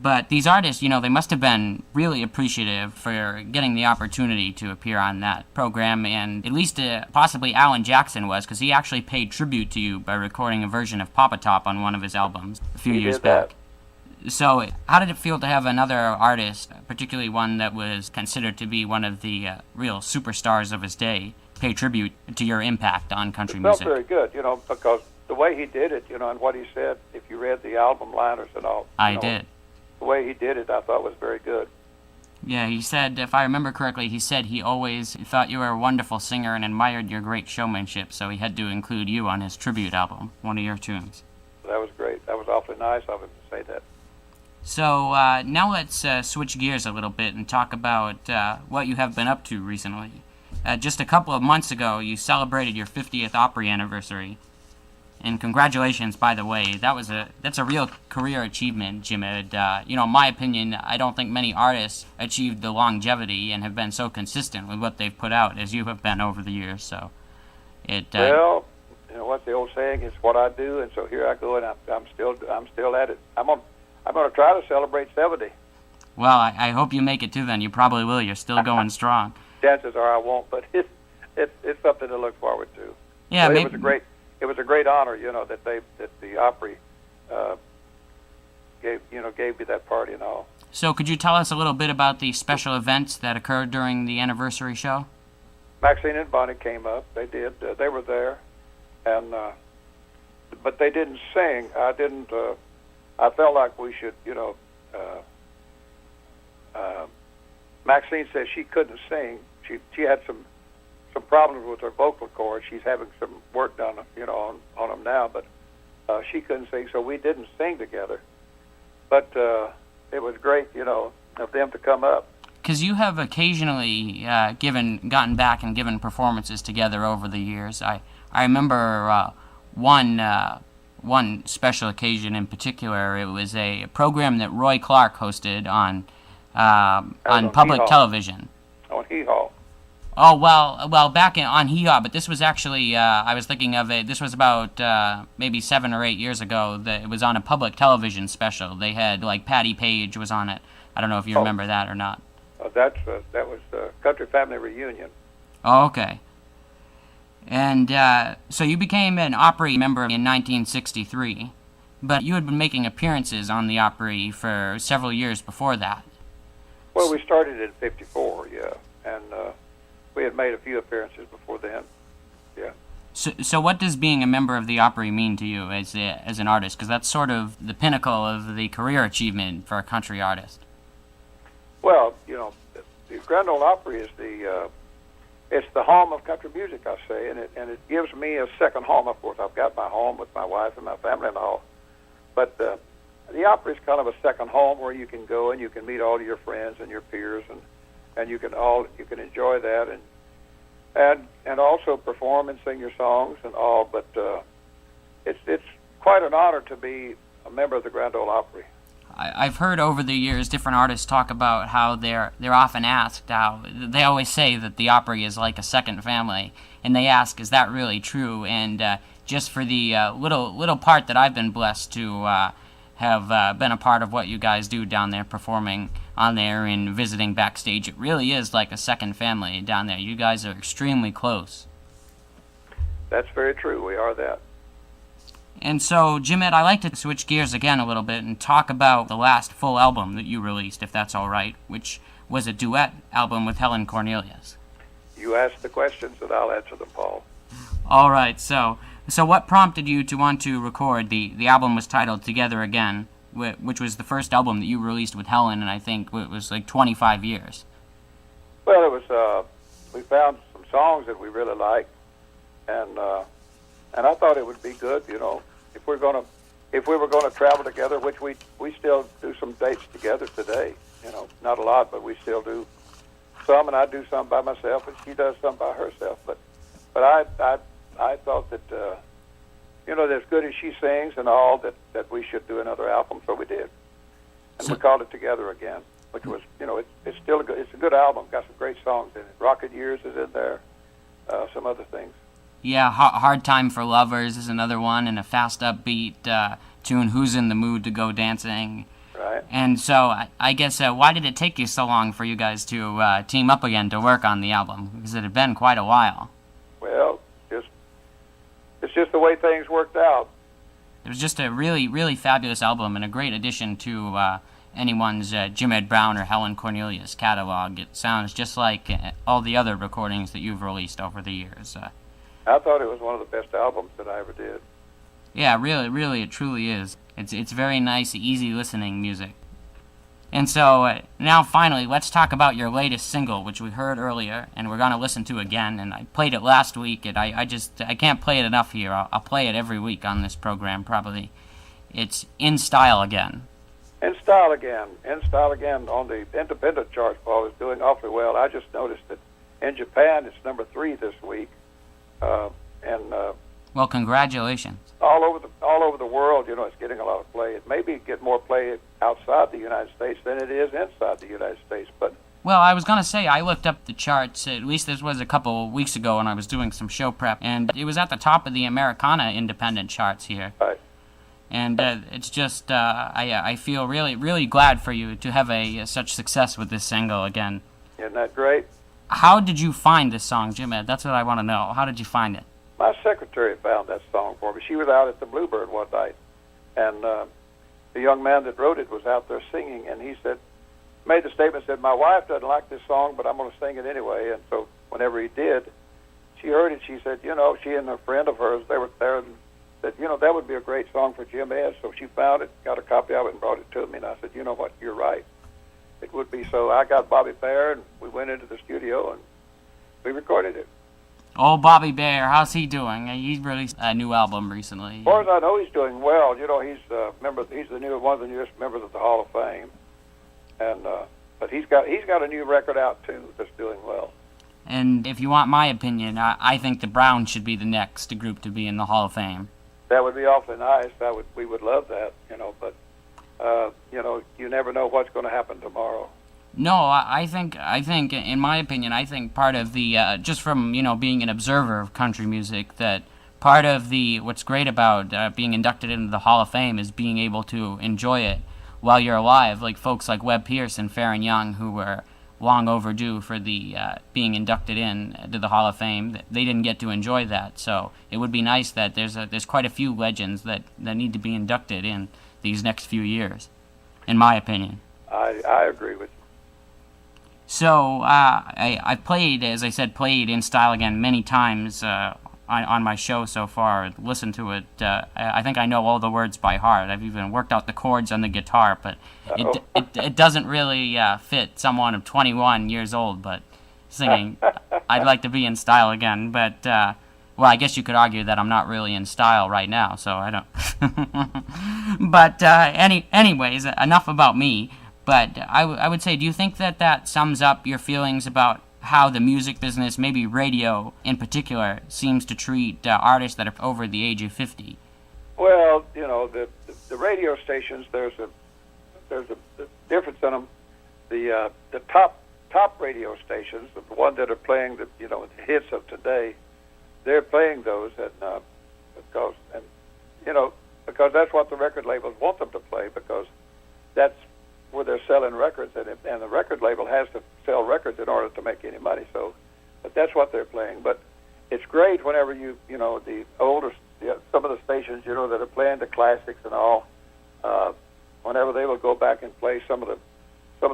But these artists, they must have been really appreciative for getting the opportunity to appear on that program, and at least possibly Alan Jackson was, because he actually paid tribute to you by recording a version of Papa Top on one of his albums a few years back. So how did it feel to have another artist, particularly one that was considered to be one of the real superstars of his day, pay tribute to your impact on country music? It felt very good, because the way he did it, and what he said, if you read the album liners and all. I did. The way he did it, I thought was very good. Yeah, he said, if I remember correctly, he said he always thought you were a wonderful singer and admired your great showmanship, so he had to include you on his tribute album, one of your tunes. That was great. That was awfully nice of him to say that. So now let's switch gears a little bit and talk about what you have been up to recently. Just a couple of months ago, you celebrated your 50th Opry anniversary. And congratulations, by the way. That's a real career achievement, Jim Ed. In my opinion, I don't think many artists achieved the longevity and have been so consistent with what they've put out as you have been over the years. So, well, what the old saying is, what I do, and so here I go, and I'm still at it. I'm gonna try to celebrate 70. Well, I hope you make it too. Then you probably will. You're still going strong. Chances are I won't, but it's something to look forward to. Yeah, so maybe. It was a great honor, that the Opry gave me that party and all. So could you tell us a little bit about the special events that occurred during the anniversary show? Maxine and Bonnie came up. They did. They were there, and but they didn't sing. I didn't. I felt like we should, Maxine said she couldn't sing. She had some problems with her vocal cords. She's having some work done, on them now, but she couldn't sing, so we didn't sing together. But it was great, of them to come up. Because you have occasionally gotten back and given performances together over the years. I remember one special occasion in particular. It was a program that Roy Clark hosted on public television. On Hee-Haw. Oh, well, back on Hee-Haw, but this was actually, I was thinking of it, this was about maybe 7 or 8 years ago. It was on a public television special. They had, Patty Page was on it. I don't know if you remember that or not. That was the Country Family Reunion. Oh, okay. And so you became an Opry member in 1963, but you had been making appearances on the Opry for several years before that. Well, we started in 54, yeah, and we had made a few appearances before then, yeah. So what does being a member of the Opry mean to you as an artist? Because that's sort of the pinnacle of the career achievement for a country artist. Well, the Grand Ole Opry is it's the home of country music, I say, and it gives me a second home. Of course, I've got my home with my wife and my family and all, but the Opry is kind of a second home where you can go and you can meet all of your friends and your peers, and you can enjoy that and also perform and sing your songs and all. But it's quite an honor to be a member of the Grand Ole Opry. I've heard over the years different artists talk about how they're often asked how they always say that the Opry is like a second family, and they ask, is that really true? And just for the little part that I've been blessed to have been a part of what you guys do down there, performing on there and visiting backstage, it really is like a second family down there. You guys are extremely close. That's very true. We are that. And so, Jim Ed, I'd like to switch gears again a little bit and talk about the last full album that you released, if that's all right, which was a duet album with Helen Cornelius. You asked the questions, and I'll answer them, Paul. All right, so what prompted you to want to record? The album was titled Together Again, which was the first album that you released with Helen, and I think it was 25 years. Well, it was, we found some songs that we really liked, and I thought it would be good, if we were going to travel together, which we still do some dates together today, not a lot, but we still do some, and I do some by myself, and she does some by herself. But I thought that, as good as she sings and all, that we should do another album, so we did, and we called it Together Again, which was, it's still it's a good album, got some great songs in it. Rocket Years is in there, some other things. Yeah, Hard Time for Lovers is another one, and a fast upbeat tune, Who's in the Mood to Go Dancing. Right. And so I guess why did it take you so long for you guys to team up again to work on the album? Because it had been quite a while. Well, it's just the way things worked out. It was just a really, really fabulous album and a great addition to anyone's Jim Ed Brown or Helen Cornelius catalog. It sounds just like all the other recordings that you've released over the years. I thought it was one of the best albums that I ever did. Yeah, really, really, it truly is. It's very nice, easy listening music. And so now finally, let's talk about your latest single, which we heard earlier, and we're going to listen to again. And I played it last week, and I can't play it enough here. I'll play it every week on this program, probably. It's In Style Again. In Style Again. In Style Again on the independent charts, Paul, is doing awfully well. I just noticed that in Japan it's number 3 this week. Well, congratulations. All over the world, it's getting a lot of play. It maybe get more play outside the United States than it is inside the United States. But well, I was going to say, I looked up the charts, at least this was a couple weeks ago when I was doing some show prep, and it was at the top of the Americana independent charts here. Right. And it's just, I feel really, really glad for you to have such success with this single again. Isn't that great? How did you find this song, Jim Ed? That's what I want to know. How did you find it? My secretary found that song for me. She was out at the Bluebird one night, and the young man that wrote it was out there singing, and he made the statement, said, my wife doesn't like this song, but I'm going to sing it anyway. And so whenever he did, she heard it. She said, she and a friend of hers, they were there, and said, that would be a great song for Jim Ed. So she found it, got a copy of it, and brought it to me. And I said, you know what, you're right. It would be. So I got Bobby Bear, and we went into the studio, and we recorded it. Oh, Bobby Bear, how's he doing? He released a new album recently. As far as I know, he's doing well. He's one of the newest members of the Hall of Fame, and but he's got a new record out too that's doing well. And if you want my opinion, I think the Browns should be the next group to be in the Hall of Fame. That would be awfully nice. We would love that, but you never know what's going to happen tomorrow. No, I think, in my opinion, I think part of the, just from, being an observer of country music, that part of what's great about being inducted into the Hall of Fame is being able to enjoy it while you're alive, like folks like Webb Pierce and Farron Young, who were long overdue for the being inducted into the Hall of Fame. They didn't get to enjoy that, so it would be nice that there's quite a few legends that need to be inducted in these next few years, in my opinion. I agree with you. So I've played, as I said, In Style Again many times on my show so far. Listened to it. I think I know all the words by heart. I've even worked out the chords on the guitar, but it doesn't really fit someone of 21 years old. But singing, I'd like to be in style again. But well, I guess you could argue that I'm not really in style right now, so I don't. But anyways, enough about me. But I would say, do you think that sums up your feelings about how the music business, maybe radio in particular, seems to treat artists that are over the age of 50? Well, the radio stations, there's a difference in them. The top radio stations, the one that are playing the hits of today, they're playing those, and because that's what the record labels want them to play, because that's where they're selling records, and the record label has to sell records in order to make any money. So, but that's what they're playing. But it's great whenever the older, some of the stations, that are playing the classics and all, whenever they will go back and play some of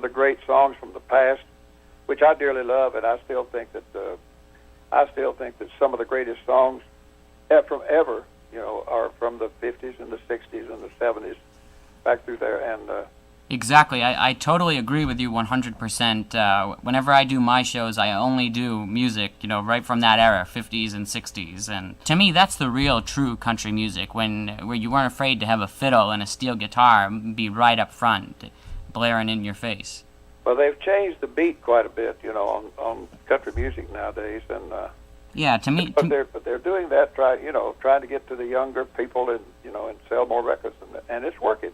the great songs from the past, which I dearly love, and I still think that some of the greatest songs from ever, are from the 50s and the 60s and the 70s, back through there, and. Exactly. I totally agree with you 100%. Whenever I do my shows, I only do music, right from that era, 50s and 60s. And to me, that's the real, true country music, where you weren't afraid to have a fiddle and a steel guitar be right up front, blaring in your face. Well, they've changed the beat quite a bit, on country music nowadays, and yeah, to me. But they're doing that, trying to get to the younger people and and sell more records, and it's working,